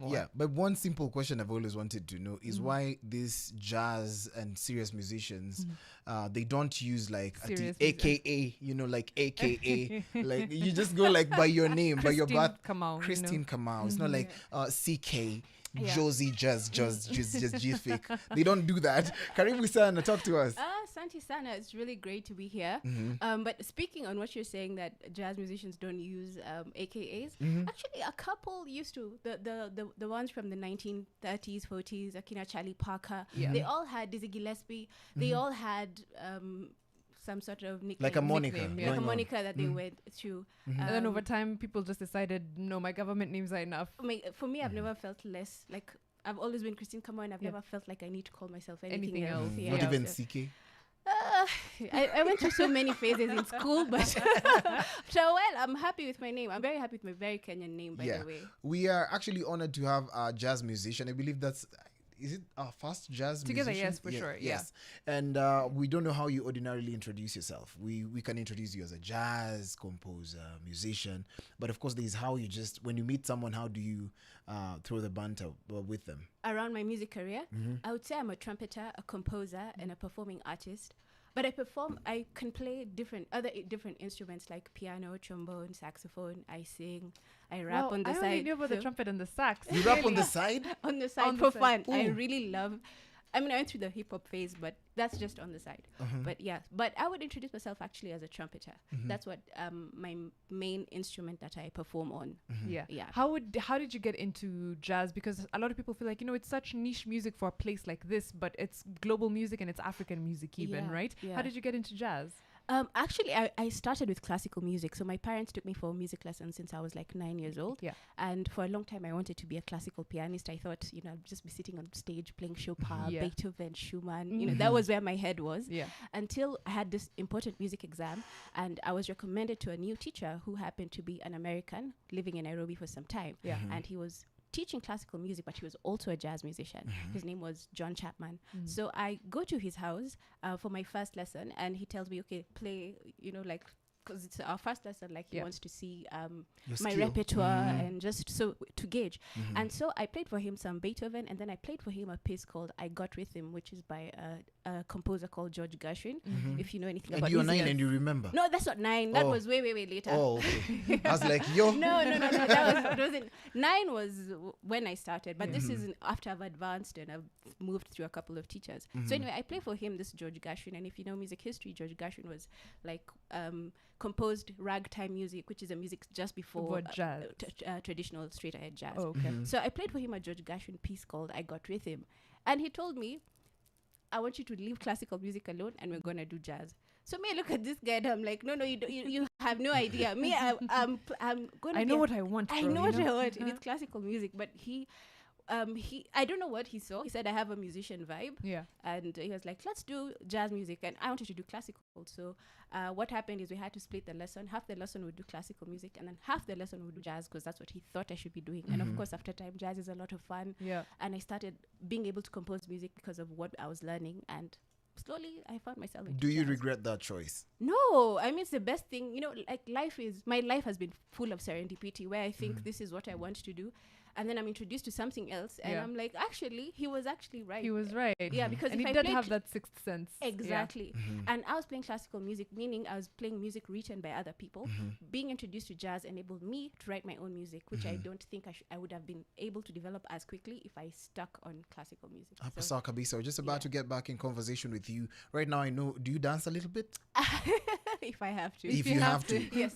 Yeah, but one simple question I've always wanted to know is why these jazz and serious musicians, they don't use like Serious AKA, like AKA, like you just go like by your name, by your birth. Kamau, Christine Kamau. It's not like CK. Yeah. Josie just fake. They don't do that. Karibu sana, talk to us. Santi Sana, it's really great to be here. But speaking on what you're saying that jazz musicians don't use AKAs, actually a couple used to. The ones from the 1930s, 40s, Akina Charlie Parker, they all had Dizzy Gillespie. They all had some sort of nickname. Like a moniker. Like a moniker that they went through. And then over time, people just decided, no, my government names are enough. For me, I've never felt less like... I've always been Christine Kamau, and I've never felt like I need to call myself anything else. Yeah. Not even CK? I went through so many phases in school, but so well, I'm happy with my name. I'm very happy with my very Kenyan name, by the way. We are actually honored to have a jazz musician. I believe that's... Is it our first jazz together? musician? Yes, for sure. Yes. And we don't know how you ordinarily introduce yourself. We can introduce you as a jazz composer, musician, but of course there's how you just, when you meet someone, how do you throw the banter with them? Around my music career, I would say I'm a trumpeter, a composer, and a performing artist. But I can play different instruments like piano, trombone, saxophone. I sing, I rap on the side. I only knew about the trumpet and the sax. You rap on the side? On the side for fun. Ooh. I really love... I went through the hip hop phase, but that's just on the side. But I would introduce myself actually as a trumpeter. That's what my main instrument that I perform on. Yeah. How did you get into jazz? Because a lot of people feel like, it's such niche music for a place like this, but it's global music and it's African music even, right? Yeah. How did you get into jazz? Actually, I started with classical music. So my parents took me for music lessons since I was like 9 years old. Yeah. And for a long time, I wanted to be a classical pianist. I thought, I'd just be sitting on stage playing Chopin, Beethoven, Schumann. That was where my head was. Yeah. Until I had this important music exam, and I was recommended to a new teacher who happened to be an American living in Nairobi for some time. Yeah. And he was teaching classical music, but he was also a jazz musician. His name was John Chapman. So I go to his house for my first lesson, and he tells me, okay, play, because it's our first lesson, he wants to see my repertoire and just so to gauge. And so I played for him some Beethoven, and then I played for him a piece called I Got Rhythm, which is by a composer called George Gershwin, if you know anything about music. And you're 9 and you remember? No, that's not 9. That was way, way, way later. Oh, okay. I was like, yo. No. That wasn't. 9 was when I started, but this is after I've advanced and I've moved through a couple of teachers. So anyway, I play for him this George Gershwin, and if you know music history, George Gershwin was composed ragtime music, which is a music just before jazz. Traditional straight ahead jazz. Oh, okay. So I played for him a George Gershwin piece called I Got Rhythm, and he told me, I want you to leave classical music alone and we're gonna do jazz. So me, I look at this guy and I'm like, no, you have no idea. Me, I'm gonna. I know what I want. I know what I want. It's classical music, but he I don't know what he saw. He said, I have a musician vibe. Yeah. And he was like, let's do jazz music. And I wanted to do classical. So what happened is we had to split the lesson. Half the lesson would do classical music, and then half the lesson would do jazz, because that's what he thought I should be doing. And of course, after time, jazz is a lot of fun. Yeah. And I started being able to compose music because of what I was learning. And slowly I found myself into Do you jazz. regret that choice? No, it's the best thing. My life has been full of serendipity, where I think this is what I want to do, and then I'm introduced to something else, and I'm like, actually, he was actually right. He was right. Yeah, because and if he I did have that sixth sense. Exactly. And I was playing classical music, meaning I was playing music written by other people. Being introduced to jazz enabled me to write my own music, which I don't think I would have been able to develop as quickly if I stuck on classical music. So, Kabisa, we're just about to get back in conversation with you. Right now, I know, do you dance a little bit? If I have to. If you have to. Yes.